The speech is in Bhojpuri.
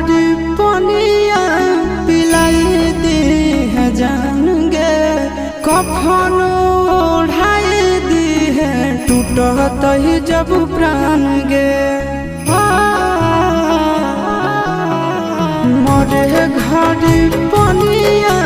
घड़ी पनिया पिलाई दी है जान गे, कफन ओढ़ाई दी है टूटत ही जब प्राण गे। मरे घड़ी पनिया